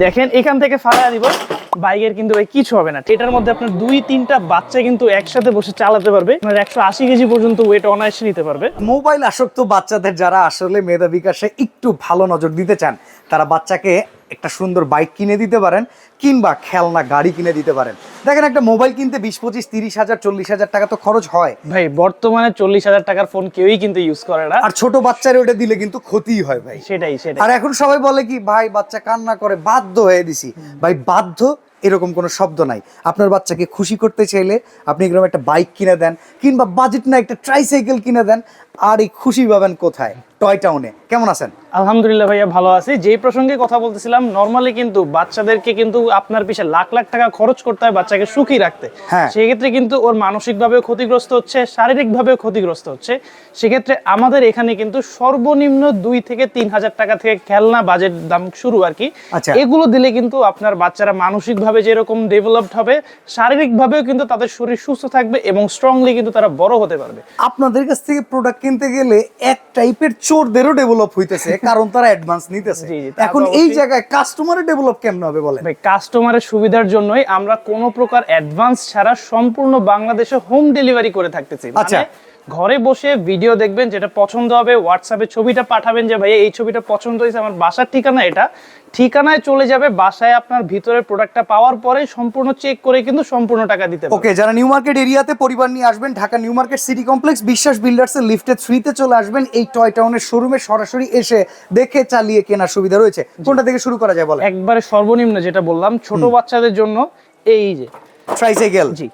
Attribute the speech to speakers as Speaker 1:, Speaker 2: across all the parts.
Speaker 1: দেখেন এখান থেকে ফালায়া দিব, বাইকের কিন্তু ভাই কিছু হবে না। এটার মধ্যে আপনার 2-3টা বাচ্চা কিন্তু একসাথে বসে চালাতে পারবে। আপনার 180 কেজি পর্যন্ত ওয়েট অনায়াসে নিতে পারবে।
Speaker 2: মোবাইল আসক্ত বাচ্চাদের যারা আসলে মেধা বিকাশে একটু ভালো নজর দিতে চান, তারা বাচ্চাকে একটা সুন্দর বাইক কিনে দিতে পারেন কিংবা খেলনা গাড়ি কিনে দিতে পারেন। দেখেন একটা মোবাইল কিনতে 20-25-30,000-40,000 টাকা তো খরচ হয়
Speaker 1: ভাই। বর্তমানে 40,000 টাকার ফোন কেউই কিন্তু ইউজ করে না,
Speaker 2: আর ছোট বাচ্চারে ওটা দিলে কিন্তু ক্ষতিই হয় ভাই।
Speaker 1: সেটাই।
Speaker 2: আর এখন সবাই বলে কি ভাই বাচ্চা কান্না করে বাধ্য হয়ে দিছি। ভাই বাধ্য এরকম কোনো শব্দ নাই। আপনার বাচ্চাকে খুশি করতে চাইলে আপনি এরকম একটা বাইক কিনে দেন কিংবা বাজেট না একটা ট্রাইসাইকেল কিনে দেন, আর এই খুশি পাবেন কোথায়? টয় টাউনে। কেমন আছেন?
Speaker 1: আলহামদুলিল্লাহ ভাইয়া, ভালো আছি। যেই প্রসঙ্গে কথা বলতেছিলাম, নরমালি কিন্তু বাচ্চাদেরকে কিন্তু আপনার পিছে লাখ লাখ টাকা খরচ করতে হয় বাচ্চাকে সুখী রাখতে।
Speaker 2: হ্যাঁ।
Speaker 1: সেক্ষেত্রে কিন্তু ওর মানসিকভাবেও ক্ষতিগ্রস্ত হচ্ছে, শারীরিকভাবেও ক্ষতিগ্রস্ত হচ্ছে। সেক্ষেত্রে আমাদের এখানে কিন্তু সর্বনিম্ন 2 থেকে 3,000 টাকা থেকে খেলনা বাজেট দাম শুরু আর কি।
Speaker 2: আচ্ছা।
Speaker 1: এগুলো দিলে কিন্তু আপনার বাচ্চারা মানসিকভাবে যেরকম ডেভেলপড হবে, শারীরিকভাবেও কিন্তু তাদের শরীর সুস্থ থাকবে এবং স্ট্রংলি কিন্তু তারা বড় হতে পারবে।
Speaker 2: আপনাদের কাছ থেকে প্রোডাক্ট কিনতে গেলে এক টাইপের চোরদেরও ডেভেলপ হইতেছে, কারণ তারা অ্যাডভান্স নিতেছে।
Speaker 1: জি, তা
Speaker 2: এখন
Speaker 1: তো
Speaker 2: এই
Speaker 1: অবশ্যই।
Speaker 2: জায়গায় কাস্টমারের ডেভেলপ কেমন হবে বলেন?
Speaker 1: ভাই, কাস্টমারের সুবিধার জন্যই আমরা কোনো প্রকার অ্যাডভান্স ছাড়া সম্পূর্ণ বাংলাদেশে হোম ডেলিভারি করে থাকতেছি।
Speaker 2: আচ্ছা।
Speaker 1: ঘরে বসে ভিডিও দেখবেন, যেটা পছন্দ হবে হোয়াটসঅ্যাপে ছবিটা পাঠাবেন যে ভাই এই ছবিটা পছন্দ হয়েছে, আমার বাসার ঠিকানা এটা, ঠিকানায় চলে যাবে। বাসায় আপনার ভিতরের প্রোডাক্টটা পাওয়ার পরে সম্পূর্ণ চেক করে কিন্তু সম্পূর্ণ টাকা দিতে হবে।
Speaker 2: ওকে, যারা নিউ মার্কেট এরিয়াতে পরিবার নিয়ে আসবেন, Dhaka new market city complex বিশ্বাস বিল্ডার্সের লিফটে 3-তে চলে আসবেন। এই টয় টাউনের শোরুমে সরাসরি এসে দেখে চালিয়ে কেনার সুবিধা রয়েছে। কোনটা থেকে শুরু করা যায় বলেন?
Speaker 1: একবারে সর্বনিম্ন যেটা বললাম, ছোট বাচ্চাদের জন্য এই যে
Speaker 2: ট্রাইসাইকেল।
Speaker 1: জি,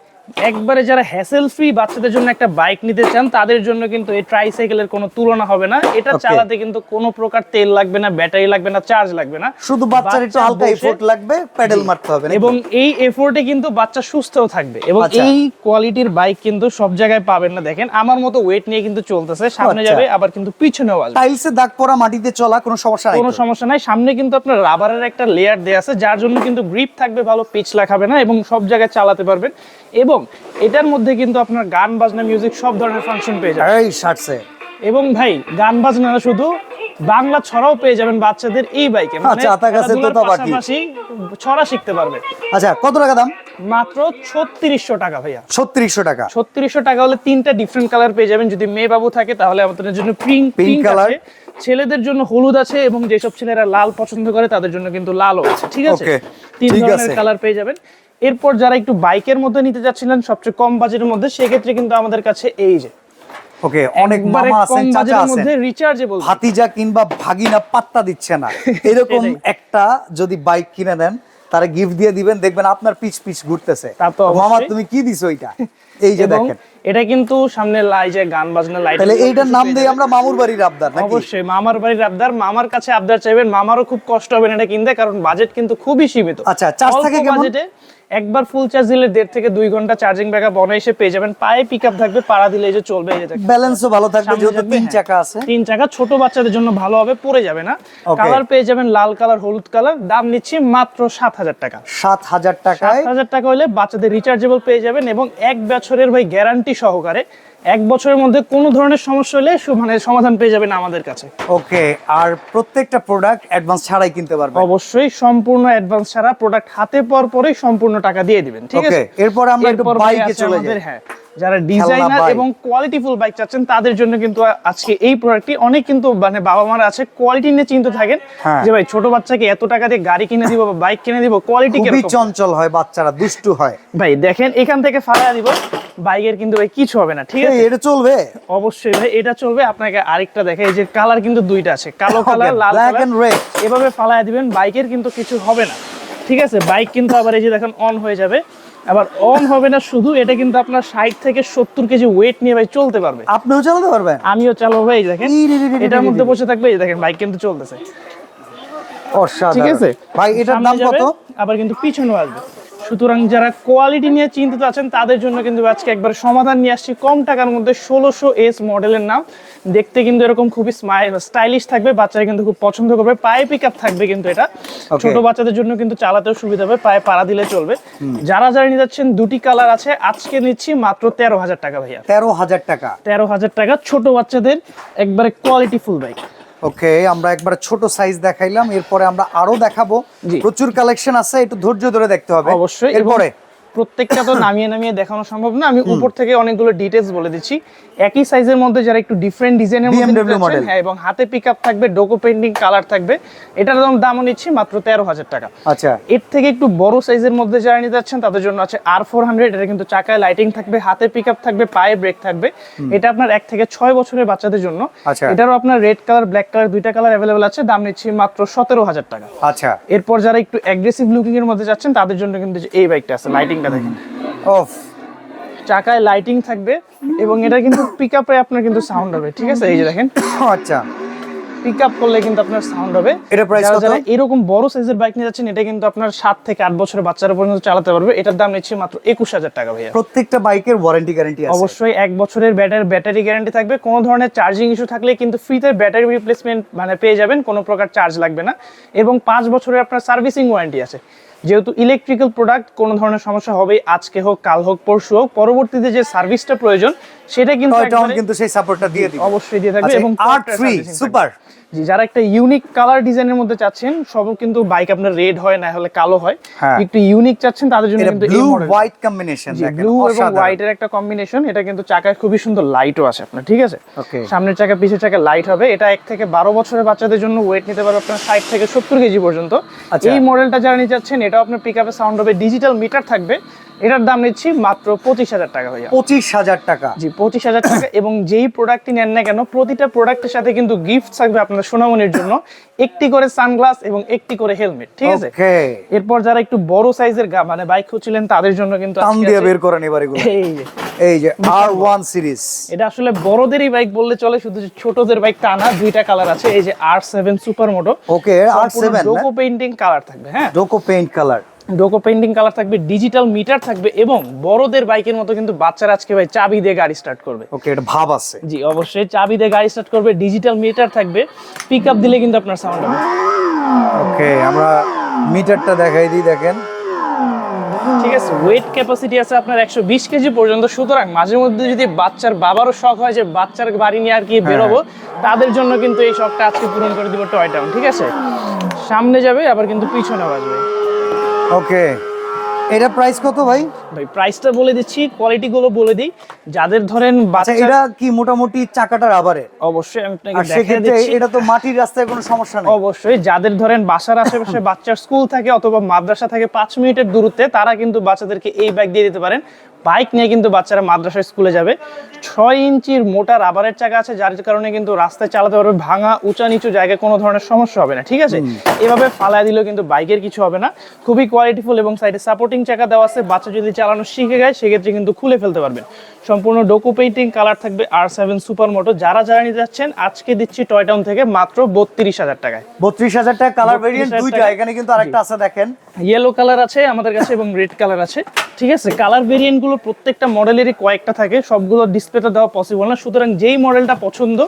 Speaker 1: একবারে যারা হ্যাসেল ফ্রি বাচ্চাদের জন্য একটা বাইক নিতে চান, তাদের জন্য কিন্তু এই ট্রাইসাইকেলের কোনো তুলনা হবে না। এটা
Speaker 2: Okay.
Speaker 1: চালাতে কিন্তু কোনো প্রকার তেল লাগবে না, ব্যাটারি লাগবে না, চার্জ লাগবে না।
Speaker 2: শুধু বাচ্চার একটু
Speaker 1: বাচ্চা
Speaker 2: হালকা
Speaker 1: বসে-
Speaker 2: এফোর্ট লাগবে, প্যাডেল মারতে হবে নাকি?
Speaker 1: এবং এই এফোর্টে কিন্তু বাচ্চা সুস্থও থাকবে। এবং
Speaker 2: আচ্ছা।
Speaker 1: এই কোয়ালিটির বাইক কিন্তু সব জায়গায় পাবেন না। দেখেন আমার মতো ওয়েট নিয়ে কিন্তু চলতেছে, সামনে
Speaker 2: আচ্ছা।
Speaker 1: যাবে আবার কিন্তু পিছনেও আসবে,
Speaker 2: টাইলসে দাগ পড়া, মাটিতে চলা, কোনো সমস্যা নাই
Speaker 1: কোনো
Speaker 2: তো?
Speaker 1: সমস্যা নাই। সামনে কিন্তু আপনার রাবারের একটা লেয়ার দেয়া আছে, যার জন্য কিন্তু গ্রিপ থাকবে ভালো, পিচ লাগাবে না এবং সব জায়গায় চালাতে পারবেন। এবং এটার মধ্যে কিন্তু আপনার গান বাজনা মিউজিক সব ধরনের ফাংশন পেয়ে যাবেন।
Speaker 2: এই শার্টসে।
Speaker 1: এবং ভাই গান বাজনা না, শুধু বাংলা ছড়াও পেয়ে যাবেন বাচ্চাদের এই বাইকে।
Speaker 2: আচ্ছা, আতা গাছে তোতা পাখি।
Speaker 1: পাশাপাশি ছড়া শিখতে পারবে।
Speaker 2: আচ্ছা, কত টাকা দাম?
Speaker 1: মাত্র 3600 টাকা ভাইয়া।
Speaker 2: 3600 টাকা।
Speaker 1: 3600 টাকা হলে 3টা ডিফারেন্ট কালার পেয়ে যাবেন। যদি মেয়ে বাবু থাকে তাহলে আমাদের জন্য পিঙ্ক
Speaker 2: কালার।
Speaker 1: আছে, ছেলেদের জন্য হলুদ আছে, এবং যেসব ছেলেরা লাল পছন্দ করে তাদের জন্য কিন্তু লালও আছে। ঠিক আছে,
Speaker 2: Okay,
Speaker 1: 3
Speaker 2: ঠিক
Speaker 1: ধরনের
Speaker 2: আছে।
Speaker 1: কালার পেয়ে যাবেন। এরপর যারা একটু বাইকের মধ্যে নিতে যাচ্ছিলেন সবচেয়ে কম বাজেটের মধ্যে, সেক্ষেত্রে কিন্তু আমাদের কাছে এই যে
Speaker 2: ওকে, অনেক
Speaker 1: একবারে
Speaker 2: মামা আছেন,
Speaker 1: কম
Speaker 2: চাচা
Speaker 1: বাজেটের
Speaker 2: আছেন,
Speaker 1: মধ্যে রিচার্জেবল
Speaker 2: ভাতিজা কিংবা ভাগিনা পাত্তা দিচ্ছে না, এরকম
Speaker 1: সেটাই।
Speaker 2: একটা যদি বাইক কিনে দেন, তারা গিফট দিয়ে দিবেন, দেখবেন আপনার পিচ পিচ ঘুরতেছে।
Speaker 1: তা তো অবশ্যই।
Speaker 2: মামা তুমি কি দিছো এটা? এই যে
Speaker 1: এবং
Speaker 2: দেখেন,
Speaker 1: এটা কিন্তু সামনে যে গান বাজনা লাইট,
Speaker 2: তাহলে এইটার নাম দেই আমরা মামুর বাড়ির আবদার নাকি?
Speaker 1: অবশ্যই মামার বাড়ির আবদার। মামার কাছে আবদার চাইবেন, মামারও খুব কষ্ট হবে না এটা কিনতে, কারণ বাজেট কিন্তু খুবই সীমিত।
Speaker 2: আচ্ছা, চার্জ থাকে কেমন?
Speaker 1: বাজেটে একবার ফুল চার্জ দিলে 1.5 থেকে 2 ঘন্টা চার্জিং ব্যাকআপ অনায়াসে পেয়ে যাবেন। পায়ে পিকআপ থাকবে, পাড়া দিলে এই যে চলবে, এই যে দেখেন।
Speaker 2: ব্যালেন্সও ভালো থাকবে
Speaker 1: সামনে
Speaker 2: যেহেতু
Speaker 1: যাবে,
Speaker 2: 3
Speaker 1: হ্যাঁ।
Speaker 2: চাকা আছে।
Speaker 1: 3 চাকা ছোট বাচ্চাদের জন্য ভালো হবে, পড়ে যাবে না।
Speaker 2: Okay.
Speaker 1: কালার পেয়ে যাবেন লাল কালার, হলুদ কালার। দাম নিচ্ছি মাত্র 7000 টাকা।
Speaker 2: 7000 টাকায়
Speaker 1: 7000 টাকা হলে বাচ্চাদের রিচার্জেবল পেয়ে যাবেন এবং 1 বছরের ভাই গ্যারান্টি সহকারে। 1 বছরের মধ্যে কোনো ধরনের সমস্যা হলে মানে সমাধান পেয়ে যাবেন আমাদের কাছে।
Speaker 2: ওকে, আর প্রত্যেকটা প্রোডাক্ট অ্যাডভান্স ছাড়াই কিনতে পারবেন?
Speaker 1: অবশ্যই সম্পূর্ণ অ্যাডভান্স ছাড়া, প্রোডাক্ট হাতে পাওয়ার পরেই সম্পূর্ণ টাকা দিয়ে দিবেন। ঠিক আছে,
Speaker 2: ওকে, এরপর আমরা একটু
Speaker 1: এরপর
Speaker 2: বাইকে
Speaker 1: আছে
Speaker 2: চলে
Speaker 1: আমাদের,
Speaker 2: যাই।
Speaker 1: হ্যাঁ, যারা ডিজাইনার
Speaker 2: বাইক।
Speaker 1: এবং কোয়ালিটিফুল বাইক চাচ্ছেন তাদের জন্য কিন্তু আজকে এই প্রোডাক্টটি। অনেক কিন্তু মানে বাবা মারা আছে কোয়ালিটি নিয়ে চিন্তা থাকেন
Speaker 2: হ্যাঁ।
Speaker 1: যে ভাই ছোট বাচ্চাকে এত টাকা দিয়ে গাড়ি কিনে দিব বা বাইক কিনে দিব, কোয়ালিটি
Speaker 2: খুবই
Speaker 1: কিরকম?
Speaker 2: চঞ্চল হয় বাচ্চারা, দুষ্টু হয়।
Speaker 1: ভাই দেখেন এখান থেকে ফালায়া দিব, বাইকের কিন্তু ভাই কিছু হবে না। ঠিক আছে,
Speaker 2: এটা চলবে?
Speaker 1: অবশ্যই ভাই এটা চলবে। আপনাকে আরেকটা দেখাই, এই যে কালার কিন্তু 2টা আছে, কালো কালার, লাল
Speaker 2: ব্ল্যাক
Speaker 1: কালার।
Speaker 2: And red.
Speaker 1: এভাবে ফালায়া দিবেন, বাইকের কিন্তু কিছু হবে না। ঠিক আছে, বাইক কিন্তু আবার এই যে দেখেন অন হয়ে যাবে। আবার অন হবে না শুধু, এটা কিন্তু আপনার 60 থেকে 70 কেজি ওয়েট নিয়ে ভাই চলতে পারবে।
Speaker 2: আপনিও চালাতে পারবেন?
Speaker 1: আমিও চালাবো ভাই, দেখেন
Speaker 2: ই।
Speaker 1: এটার মধ্যে বসে থাকবে, এই দেখেন বাইক কিন্তু চলতেছে।
Speaker 2: অসাধারণ।
Speaker 1: ঠিক আছে
Speaker 2: ভাই এটার
Speaker 1: সামনে
Speaker 2: দাম
Speaker 1: যাবে,
Speaker 2: কত?
Speaker 1: আবার কিন্তু পিছনেও আসবে। সুতরাং যারা কোয়ালিটি নিয়ে চিন্তিত আছেন তাদের জন্য কিন্তু আজকে একবার সমাধান নিয়ে আসছি কম টাকার মধ্যে। 1600S মডেলের নাম, দেখতে কিন্তু এরকম খুবই স্টাইলিশ থাকবে, বাচ্চারা কিন্তু খুব পছন্দ করবে। পায়ে পিকআপ থাকবে কিন্তু এটা।
Speaker 2: Okay.
Speaker 1: ছোট বাচ্চাদের জন্য কিন্তু চালাতেও সুবিধা হবে, পায়ে পাড়া দিলে চলবে। যারা নিয়ে যাচ্ছেন, 2টি কালার আছে, আজকে নিচ্ছি মাত্র 13000 টাকা ভাইয়া।
Speaker 2: 13000 টাকা।
Speaker 1: 13000 টাকা ছোট বাচ্চাদের একবারে কোয়ালিটি ফুল বাইক।
Speaker 2: ওকে, আমরা একবার ছোট সাইজ দেখাইলাম, এরপরে আমরা আরো দেখাবো।
Speaker 1: জি।
Speaker 2: প্রচুর কালেকশন আছে, একটু ধৈর্য ধরে দেখতে হবে
Speaker 1: অবশ্যই।
Speaker 2: এরপরে
Speaker 1: প্রত্যেকটা তো নামিয়ে নামিয়ে দেখানো সম্ভব না, আমি উপর থেকে অনেকগুলো ডিটেইলস বলে দিচ্ছি। একই সাইজের মধ্যে যারা একটু ডিফারেন্ট ডিজাইনের মধ্যে
Speaker 2: BMW
Speaker 1: নিতে চাচ্ছেন,
Speaker 2: মডেল।
Speaker 1: হ্যাঁ, এবং হাতে পিকআপ থাকবে, ডোকো পেইন্টিং কালার থাকবে, এটার দামও নিচ্ছি মাত্র 13,000 টাকা।
Speaker 2: আচ্ছা,
Speaker 1: এর থেকে একটু বড় সাইজের মধ্যে যারা নিতে যাচ্ছেন তাদের জন্য আছে R400, এটা কিন্তু চাকায় লাইটিং থাকবে, হাতে পিকআপ থাকবে, পায়ে ব্রেক থাকবে। এটা আপনার 1 থেকে 6 বছরের বাচ্চাদের জন্য।
Speaker 2: আচ্ছা।
Speaker 1: এটারও আপনার রেড কালার, ব্ল্যাক কালার দুইটা কালার অ্যাভেলেবল আছে, দাম নিচ্ছি মাত্র 17,000 টাকা।
Speaker 2: আচ্ছা।
Speaker 1: এরপর যারা একটু অ্যাগ্রেসিভ লুকিং এর মধ্যে যাচ্ছেন তাদের জন্য কিন্তু এই বাইকটা আছে, লাইটিংটা দেখেন,
Speaker 2: অফ,
Speaker 1: চাকায় লাইটিং থাকবে এবং এটা কিন্তু পিকআপে আপনার কিন্তু সাউন্ড হবে, ঠিক আছে, এই যে দেখেন
Speaker 2: আচ্ছা।
Speaker 1: পিকআপ করলে কিন্তু আপনার সাউন্ড হবে।
Speaker 2: এটার প্রাইস কত?
Speaker 1: যারা এরকম বড় সাইজের বাইক নিয়ে যাচ্ছেন, এটা কিন্তু আপনার 7 থেকে 8 বছরের বাচ্চারা পর্যন্ত চালাতে পারবে। এটার দাম নিচ্ছে মাত্র 21,000 টাকা ভাইয়া।
Speaker 2: প্রত্যেকটা বাইকের ওয়ারেন্টি গ্যারান্টি আছে?
Speaker 1: অবশ্যই 1 বছরের ব্যাটারি গ্যারান্টি থাকবে। কোনো ধরনের চার্জিং ইস্যু থাকলে কিন্তু ফ্রিতে ব্যাটারি রিপ্লেসমেন্ট মানে পেয়ে যাবেন, কোনো প্রকার চার্জ লাগবে না। এবং 5 বছরের আপনার সার্ভিসিং ওয়ারেন্টি আছে। যেহেতু ইলেকট্রিক্যাল প্রোডাক্ট, কোনো ধরনের সমস্যা হবে আজকে হোক, কাল হোক, পরশু হোক, পরবর্তীতে যে সার্ভিসটা প্রয়োজন সেটা কিন্তু
Speaker 2: কিন্তু সেই সাপোর্টটা দিয়ে দিবে,
Speaker 1: অবশ্যই দিয়ে থাকবে। এবং
Speaker 2: R3 সুপার।
Speaker 1: জি, যারা একটা ইউনিক কালার ডিজাইনের মধ্যে চাচ্ছেন, সব কিন্তু বাইক আপনার রেড হয় না হলে কালো হয়, একটু ইউনিক চাচ্ছেন তাদের জন্য কিন্তু এই মডেল
Speaker 2: হোয়াইট কম্বিনেশন, দেখেন
Speaker 1: ব্লু এবং হোয়াইটের একটা কম্বিনেশন। এটা কিন্তু চাকায় খুবই সুন্দর লাইটও আছে আপনার, ঠিক আছে। সামনের চাকা পিছের চাকা লাইট হবে। এটা 1 থেকে 12 বছরের বাচ্চাদের জন্য, ওয়েট নিতে পারবে আপনার 60 থেকে 70 কেজি পর্যন্ত। এই মডেলটা যারা নিতে চাচ্ছেন, এটাও আপনার পিকআপে সাউন্ড হবে, ডিজিটাল মিটার থাকবে। এটার দাম নিচ্ছি মাত্র 25,000 টাকা ভাইয়া।
Speaker 2: 25,000 টাকা?
Speaker 1: জি, 25,000 টাকা। এবং যেই প্রোডাক্টই নেন না কেন, প্রতিটা প্রোডাক্টের সাথে কিন্তু গিফট থাকবে আপনাদের সোনামণির জন্য, একটি করে সানগ্লাস এবং একটি করে হেলমেট, ঠিক আছে। এরপর যারা একটু বড় সাইজের মানে বাইক খুঁজছিলেন তাদের জন্য কিন্তু
Speaker 2: টান দিয়ে বের করেন এবার এগুলো। এই যে R1 সিরিজ,
Speaker 1: এটা আসলে বড়দেরই বাইক বললে চলে, শুধু ছোটদের বাইক তা না। দুইটা কালার আছে, এই যে R7 সুপার মোটো।
Speaker 2: ওকে, R7
Speaker 1: ডোকো পেইন্টিং কালার থাকবে, হ্যাঁ,
Speaker 2: ডোকো পেইন্ট কালার,
Speaker 1: ডোকো পেইন্টিং কালার থাকবে, ডিজিটাল মিটার থাকবে। এবং বড়দের বাইকের মতো কিন্তু বাচ্চারা আজকে ভাই চাবি দিয়ে গাড়ি স্টার্ট করবে।
Speaker 2: ওকে, এটা ভাব আছে।
Speaker 1: জি, অবশ্যই চাবি দিয়ে গাড়ি স্টার্ট করবে, ডিজিটাল মিটার থাকবে, পিকআপ দিলে কিন্তু আপনার সাউন্ড হবে।
Speaker 2: ওকে, আমরা মিটারটা দেখাই দিই, দেখেন,
Speaker 1: ঠিক আছে। ওয়েট ক্যাপাসিটি আছে আপনার 120 কেজি পর্যন্ত। সুতরাং মাঝে মধ্যে যদি বাচ্চার বাবারও শখ হয় যে বাচ্চার বাড়ি নিয়ে আর কি বেরোবো, তাদের জন্য কিন্তু এই শখটা আজকে পূরণ করে দিব টয় টাউন, ঠিক আছে। সামনে যাবে আবার কিন্তু পিছনে আসবে।
Speaker 2: ওকে, এটা প্রাইস কত ভাই?
Speaker 1: ভাই প্রাইসটা বলে দিচ্ছি, কোয়ালিটি গুলো বলে দিই। যাদের ধরেন বাচ্চা,
Speaker 2: এটা কি মোটামুটি চাকাটা রাবারের?
Speaker 1: অবশ্যই আমি আপনাকে
Speaker 2: আর
Speaker 1: দেখিয়ে
Speaker 2: সেক্ষেত্রে
Speaker 1: দিচ্ছি।
Speaker 2: এটা তো মাটির রাস্তায় কোনো সমস্যা নেই?
Speaker 1: অবশ্যই। যাদের ধরেন বাসার আশেপাশে বাচ্চার স্কুল থাকে অথবা মাদ্রাসা থাকে 5 মিনিটের দূরত্বে, তারা কিন্তু বাচ্চাদেরকে এই বাইক দিয়ে দিতে পারেন। বাইক নিয়ে কিন্তু বাচ্চারা মাদ্রাসায় স্কুলে যাবে। 6 ইঞ্চির মোটা রাবারের চাকা আছে, যার কারণে কিন্তু রাস্তায় চালাতে পারবে, ভাঙা উঁচা নিচু জায়গায় কোনো ধরনের সমস্যা হবে না, ঠিক আছে। এভাবে ফালায় দিলেও কিন্তু বাইকের কিছু হবে না। খুবই কোয়ালিটিফুল এবং সাইডে সাপোর্টিং চাকা দেওয়া আছে। বাচ্চা যদি চালানো শিখে যায় সেক্ষেত্রে কিন্তু খুলে ফেলতে পারবেন। সম্পূর্ণ ডোকো পেইন্টিং কালার থাকবে, R7 সুপার মোটো। যারা নিতে যাচ্ছেন আজকে দিচ্ছি টয় টাউন থেকে মাত্র 32,000 টাকায়।
Speaker 2: 32,000 টাকা কালার ভেরিয়েন্ট দুইটা। এখানে কিন্তু আরেকটা আছে, দেখেন,
Speaker 1: ইয়েলো কালার আছে আমাদের কাছে এবং রেড কালার আছে, ঠিক আছে। কালার ভেরিয়েন্ট গুলো প্রত্যেকটা মডেলেরই কয়েকটা থাকে, সবগুলো ডিসপ্লেতে দেওয়া পসিবল না। সুতরাং যেই মডেলটা পছন্দ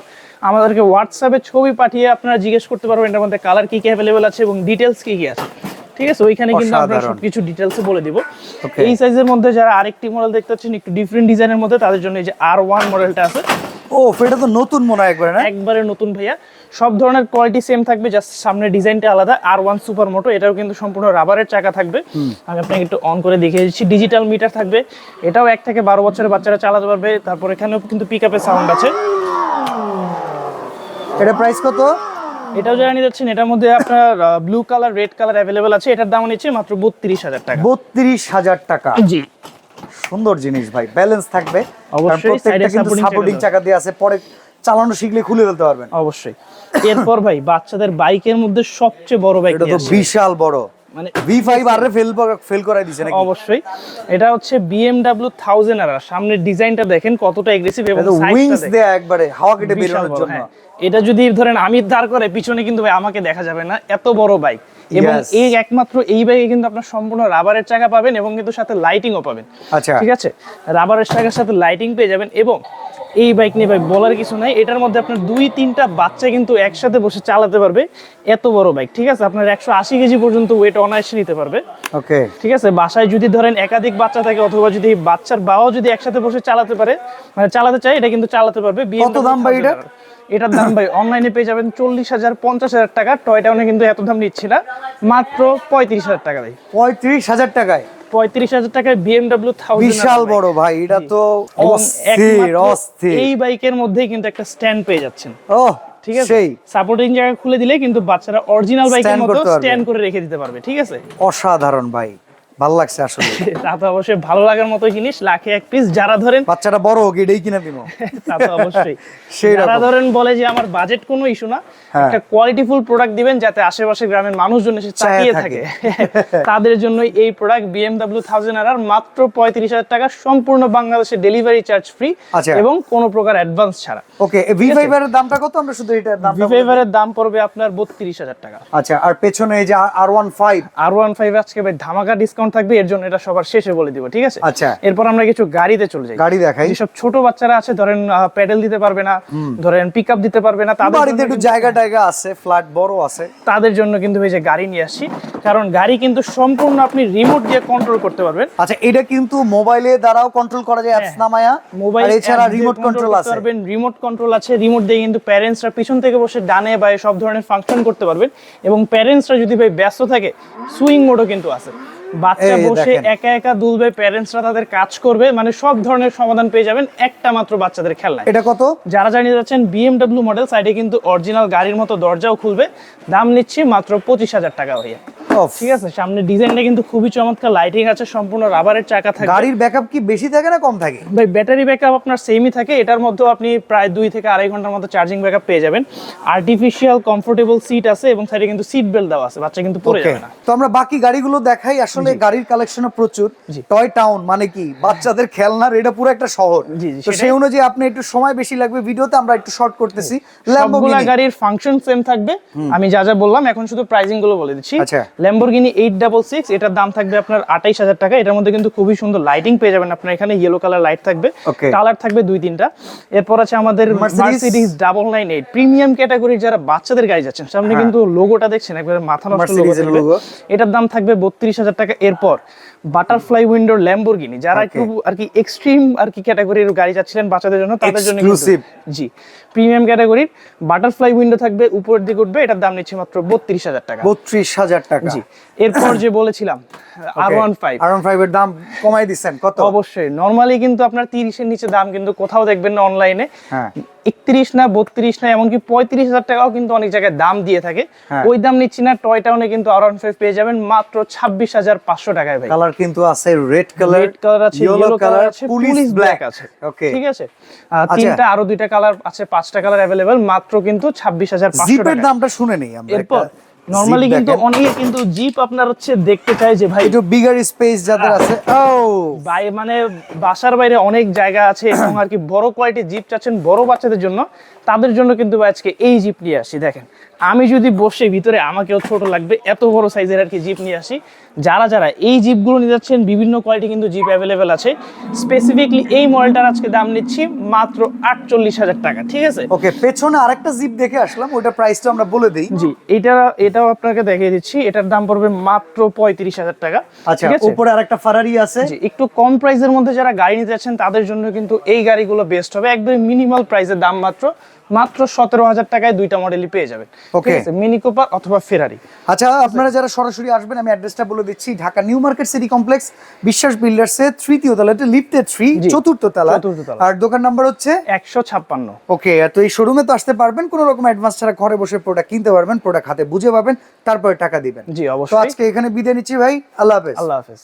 Speaker 1: আমাদেরকে হোয়াটসঅ্যাপে ছবি পাঠিয়ে আপনারা জিজ্ঞেস করতে পারবেন এটার মধ্যে কালার কি কি অ্যাভেলেবল আছে এবং ডিটেলস কি কি আছে, ঠিক আছে। ওইখানে কিন্তু আমরা সবকিছু ডিটেলসে বলে দিব। এই সাইজের মধ্যে যারা আরেকটি মডেল দেখতে পাচ্ছেন একটু ডিফারেন্ট ডিজাইনের মধ্যে, তাদের জন্য এই যে R1 মডেলটা আছে।
Speaker 2: ও, এটা তো নতুন মনে হয় একবারে, না?
Speaker 1: একবারে নতুন ভাইয়া। সব ধরনের কোয়ালিটি সেম থাকবে, জাস্ট সামনে ডিজাইনটা আলাদা। R1 সুপার মোটো, এটাও কিন্তু সম্পূর্ণ রাবারের চাকা থাকবে। আমি আপনাকে একটু অন করে দেখিয়ে দিচ্ছি। ডিজিটাল মিটার থাকবে, এটাও 1 থেকে 12 বছরের বাচ্চারা চালাতে পারবে। তারপর এখানেও কিন্তু পিকআপের সাউন্ড আছে।
Speaker 2: এটা প্রাইস কত?
Speaker 1: এটাও যারা নিতে যাচ্ছেন, এটার মধ্যে আপনার blue colour, red colour available আছে। এটার দাম নিচ্ছে মাত্র 32,000 টাকা।
Speaker 2: 32,000 টাকা?
Speaker 1: জি,
Speaker 2: সুন্দর জিনিস ভাই, ব্যালেন্স থাকবে
Speaker 1: অবশ্যই।
Speaker 2: প্রত্যেকটা কিন্তু সাপোর্টিং চাকা দিয়ে আছে, পরে চালানো শিখলে খুলে ফেলতে পারবেন।
Speaker 1: অবশ্যই। এরপর ভাই বাচ্চাদের বাইকের মধ্যে সবচেয়ে বড় বাইক,
Speaker 2: এটা তো বিশাল বড়, মানে V5 আর ফেল করাই দিছে নাকি?
Speaker 1: অবশ্যই। এটা হচ্ছে BMW 1000R। সামনের ডিজাইনটা দেখেন কতটা এগ্রেসিভ এবং
Speaker 2: উইংস দেয়া একবারে হাওয়া কেটে বেরোনোর জন্য।
Speaker 1: এটা যদি ধরেন আমি দাঁড় করে পিছনে কিন্তু ভাই আমাকে দেখা যাবে না, এত বড় বাইক। এবং এই একমাত্র এই বাইকে কিন্তু আপনার সম্পূর্ণ রাবারের চাকা পাবেন এবং কিন্তু সাথে লাইটিংও পাবেন।
Speaker 2: আচ্ছা,
Speaker 1: ঠিক আছে, রাবারের চাকার সাথে লাইটিং পেয়ে যাবেন। এবং এই বাইক নিয়ে ভাই বলার কিছু নাই, এটার মধ্যে আপনার 2-3টা বাচ্চা কিন্তু একসাথে বসে চালাতে পারবে, এত বড় বাইক, ঠিক আছে। আপনার 180 কেজি পর্যন্ত ওয়েট অনায়াসে নিতে পারবে।
Speaker 2: ওকে,
Speaker 1: ঠিক আছে। বাসায় যদি ধরেন একাধিক বাচ্চা থাকে অথবা যদি বাচ্চার বাবাও যদি একসাথে বসে চালাতে পারে, মানে চালাতে চায়, এটা কিন্তু চালাতে পারবে।
Speaker 2: কত দাম ভাই এটা?
Speaker 1: এটার দাম ভাই অনলাইনে পেয়ে যাবেন 40,000 50,000 টাকা, টয় টাউনে কিন্তু এত দাম নিচ্ছি না, মাত্র 35,000 টাকা ভাই।
Speaker 2: 35,000 টাকায়
Speaker 1: 35,000 টাকায় BMW 1000
Speaker 2: বিশাল বড় ভাই, এটা তো
Speaker 1: এবং
Speaker 2: অস্থির
Speaker 1: একমাত্র
Speaker 2: অস্থির।
Speaker 1: এই বাইকের মধ্যেই কিন্তু একটা স্ট্যান্ড পেয়ে যাচ্ছেন।
Speaker 2: ওহ
Speaker 1: ঠিক আছে,
Speaker 2: সেই
Speaker 1: সাপোর্টিং জায়গা খুলে দিলে কিন্তু বাচ্চারা অরিজিনাল বাইকের
Speaker 2: Stand
Speaker 1: মতো
Speaker 2: করতে পারবে।
Speaker 1: স্ট্যান্ড করে রেখে দিতে পারবে। ঠিক আছে,
Speaker 2: অসাধারণ ভাই, ভালো লাগছে আসলে।
Speaker 1: তা তো অবশ্যই ভালো লাগার মতো জিনিস, লাখে এক পিস। যারা ধরেন
Speaker 2: বাচ্চাটা বড় হোক এটাই কিনা দিব।
Speaker 1: তা তো অবশ্যই,
Speaker 2: সেই
Speaker 1: যারা
Speaker 2: রকম।
Speaker 1: ধরেন বলে যে আমার বাজেট কোনো ইস্যু না,
Speaker 2: হ্যাঁ।
Speaker 1: একটা কোয়ালিটিফুল প্রোডাক্ট দিবেন যাতে আশেপাশে গ্রামের মানুষজন এসে তাকিয়ে থাকে, তাদের জন্যই এই প্রোডাক্ট BMW 1000 মাত্র 35,000 টাকা, সম্পূর্ণ বাংলাদেশে ডেলিভারি চার্জ ফ্রি
Speaker 2: আচ্ছা।
Speaker 1: এবং কোনো প্রকার অ্যাডভান্স ছাড়া।
Speaker 2: ওকে, V5 এর দামটা কত? আমরা শুধু এটার দামটা বলে
Speaker 1: V5 এর দাম পড়বে আপনার 32,000 টাকা।
Speaker 2: দিই। আচ্ছা, আর পেছনে এই যে R15
Speaker 1: R15 আজকে ভাই ধামাকা ডিসকাউন্ট থাকবে, এর জন্য এটা সবার শেষে বলে দিব। ঠিক আছে,
Speaker 2: আচ্ছা।
Speaker 1: এরপর আমরা কিছু গাড়িতে চলে যাই।
Speaker 2: গাড়ি দেখাই।
Speaker 1: যেসব ছোট বাচ্চারা আছে ধরেন প্যাডেল দিতে পারবে না, ধরেন পিকআপ দিতে পারবে না, তাদের
Speaker 2: বাড়িতে
Speaker 1: জন্য
Speaker 2: একটু
Speaker 1: কিন্তু-
Speaker 2: জায়গা টায়গা আছে, ফ্ল্যাট বড় আছে।
Speaker 1: তাদের জন্য কিন্তু এই যে গাড়ি নিয়ে আসছি, কারণ গাড়ি কিন্তু সম্পূর্ণ আপনি রিমোট দিয়ে কন্ট্রোল করতে পারবেন।
Speaker 2: আচ্ছা, এটা কিন্তু মোবাইলে দ্বারাও কন্ট্রোল করা যায়, অ্যাপস নামায়া।
Speaker 1: মোবাইল
Speaker 2: আর এছাড়া রিমোট কন্ট্রোল আছে।
Speaker 1: রিমোট কন্ট্রোল আছে, রিমোট দিয়ে কিন্তু প্যারেন্টসরা পিছন থেকে বসে ডানে বায়ে সব ধরনের ফাংশন করতে পারবেন। এবং প্যারেন্টসরা যদি ভাই ব্যস্ত থাকে, সুইং মোডও কিন্তু আছে, বাচ্চা
Speaker 2: এই
Speaker 1: বসে
Speaker 2: দেখেন।
Speaker 1: একা একা দুলবে, প্যারেন্টসরা তাদের কাজ করবে, মানে সব ধরনের সমাধান পেয়ে যাবেন একটা মাত্র বাচ্চাদের খেলনায়।
Speaker 2: এটা কত?
Speaker 1: যারা জানিয়ে যাচ্ছেন BMW মডেল, সাইডে কিন্তু অরিজিনাল গাড়ির মতো দরজাও খুলবে, দাম নিচ্ছি মাত্র 25,000 টাকা ভাইয়া।
Speaker 2: Off.
Speaker 1: ঠিক আছে, সামনে ডিজাইনটা কিন্তু খুবই চমৎকার, লাইটিং আছে, সম্পূর্ণ রাবারের চাকা থাকবে।
Speaker 2: গাড়ির ব্যাকআপ কি বেশি থাকে না কম থাকে?
Speaker 1: ভাই ব্যাটারি ব্যাকআপ আপনার সেমই থাকে, এটার মধ্যেও আপনি প্রায় 2 থেকে আড়াই ঘন্টার মতো চার্জিং ব্যাকআপ পেয়ে যাবেন। আর্টিফিশিয়াল কমফোর্টেবল সিট আছে এবং সাইডে কিন্তু সিট বেল্ট দেওয়া আছে, বাচ্চা কিন্তু পড়ে
Speaker 2: ওকে,
Speaker 1: যাবে না।
Speaker 2: তো আমরা বাকি গাড়িগুলো দেখাই। আসলে গাড়ির কালেকশনও প্রচুর।
Speaker 1: জি।
Speaker 2: টয় টাউন মানে কি বাচ্চাদের খেলনার, এটা পুরো একটা শহর।
Speaker 1: জি, জি,
Speaker 2: তো
Speaker 1: সেটাই।
Speaker 2: সেই অনুযায়ী আপনি একটু সময় বেশি লাগবে ভিডিওতে, আমরা একটু শর্ট করতেছি।
Speaker 1: সবগুলা
Speaker 2: ল্যাম্বোর্গিনি
Speaker 1: গাড়ির ফাংশন সেম থাকবে, আমি যা যা বললাম, এখন শুধু প্রাইসিং গুলো বলে দিচ্ছি।
Speaker 2: আচ্ছা।
Speaker 1: ল্যাম্বরগিনি 866, এটার দাম থাকবে আপনার 28,000 টাকা। এটার মধ্যে কিন্তু খুবই সুন্দর লাইটিং পেয়ে যাবেন আপনার, এখানে ইয়েলো কালার লাইট থাকবে,
Speaker 2: Okay.
Speaker 1: কালার থাকবে 2-3টা। এরপর আছে আমাদের
Speaker 2: Mercedes
Speaker 1: Mercedes 998 প্রিমিয়াম ক্যাটাগরির যারা বাচ্চাদের গাড়ি যাচ্ছেন, সামনে কিন্তু লোগোটা দেখছেন একবারে মাথা নষ্ট লোগো
Speaker 2: Mercedes এর
Speaker 1: থাকবে।
Speaker 2: logo।
Speaker 1: এটার দাম থাকবে 32,000 টাকা। এরপর বাটারফ্লাই উইন্ডোর ল্যাম্বরগিনি, যারা
Speaker 2: Okay.
Speaker 1: একটু আর কি এক্সট্রিম আর কি ক্যাটাগরির গাড়ি যাচ্ছিলেন বাচ্চাদের জন্য, তাদের জন্য কিন্তু-
Speaker 2: Exclusive।
Speaker 1: জি, প্রিমিয়াম ক্যাটাগরির বাটারফ্লাই উইন্ডো থাকবে, উপরের দিকে উঠবে, এটার দাম নিচ্ছে মাত্র 32,000 টাকা।
Speaker 2: 32,000 টাকা।
Speaker 1: জি, এরপর যে বলেছিলাম R15,
Speaker 2: R15 এর দাম কমাই দিচ্ছেন কত?
Speaker 1: অবশ্যই নরমালি কিন্তু আপনার 30 এর নিচে দাম কিন্তু কোথাও দেখবেন না অনলাইনে।
Speaker 2: হ্যাঁ।
Speaker 1: 31 না 32 না এমনকি 35,000 টাকাও কিন্তু অনেক জায়গায় দাম দিয়ে থাকে।
Speaker 2: হ্যাঁ।
Speaker 1: ওই দাম নিচ্ছি না, টয় টাউনে কিন্তু R15 পেয়ে যাবেন মাত্র 26,500 টাকায় ভাই।
Speaker 2: কালার কিন্তু আছে রেড কালার,
Speaker 1: রেড কালার আছে, ইয়েলো কালার আছে, পুলিশ ব্ল্যাক আছে।
Speaker 2: ওকে,
Speaker 1: ঠিক আছে, তিনটা আরো 2টা কালার আছে, 5টা কালার अवेलेबल, মাত্র কিন্তু 26,500
Speaker 2: জিপের
Speaker 1: টাকা।
Speaker 2: দামটা শুনে নেই আমরা।
Speaker 1: এরপর
Speaker 2: একটা
Speaker 1: নরমালি
Speaker 2: Jeep
Speaker 1: কিন্তু
Speaker 2: দেখেন।
Speaker 1: অনেকে কিন্তু জিপ আপনার হচ্ছে দেখতে চায় যে ভাই
Speaker 2: একটু বিগার স্পেস যাদের আছে। ও
Speaker 1: মানে বাসার বাইরে অনেক জায়গা আছে এবং আর কি বড় কোয়ালিটির জিপ চাচ্ছেন বড় বাচ্চাদের জন্য, তাদের জন্য কিন্তু ভাই আজকে এই জিপ নিয়ে আসি। দেখেন, আমি যদি বসে ভিতরে আমাকেও ছোট লাগবে, এত বড় সাইজের আর কি জিপ নিয়ে আসি। যারা যারা এই জিপগুলো নিয়ে যাচ্ছেন, বিভিন্ন কোয়ালিটি কিন্তু জিপ অ্যাভেলেবেল আছে। স্পেসিফিকলি এই মডেলটার আজকে দাম নিচ্ছি মাত্র 48,000 টাকা। ঠিক আছে,
Speaker 2: ওকে, পেছনে আরেকটা জিপ দেখে আসলাম, ওটা প্রাইসটা আমরা বলে দেই।
Speaker 1: জি, এটাও আপনাকে দেখিয়ে দিচ্ছি, এটার দাম পড়বে মাত্র 35,000 টাকা।
Speaker 2: আচ্ছা,
Speaker 1: ঠিক আছে,
Speaker 2: উপরে আরেকটা ফারারি আছে।
Speaker 1: জি, একটু কম প্রাইসের মধ্যে যারা গাড়ি নিতে যাচ্ছেন তাদের জন্য কিন্তু এই গাড়িগুলো বেস্ট হবে। একদম মিনিমাল প্রাইসের দাম মাত্র 17,000 টাকায় দুইটা মডেলই পেয়ে যাবেন।
Speaker 2: Okay.
Speaker 1: ঠিক আছে, মিনি কুপার অথবা ফেরারি।
Speaker 2: আচ্ছা, আপনারা যারা সরাসরি আসবেন, আমি অ্যাড্রেসটা বলে দিচ্ছি। Dhaka new market city complex, বিশ্বাস বিল্ডার্সের 3য় তলা, এটা লিফটে 3,
Speaker 1: জি,
Speaker 2: 4র্থ তলা।
Speaker 1: চতুর্থ তলা।
Speaker 2: আর দোকান নাম্বার হচ্ছে
Speaker 1: 156।
Speaker 2: ওকে। তো এই শোরুমে তো আসতে পারবেন, কোনো রকম অ্যাডভান্স ছাড়া ঘরে বসে প্রোডাক্ট কিনতে পারবেন, প্রোডাক্ট হাতে বুঝে পাবেন, তারপরে টাকা দিবেন।
Speaker 1: জি,
Speaker 2: তো
Speaker 1: অবশ্যই।
Speaker 2: আজকে এখানে বিদায় নিচ্ছি ভাই, আল্লাহ হাফেজ।
Speaker 1: আল্লাহ হাফেজ।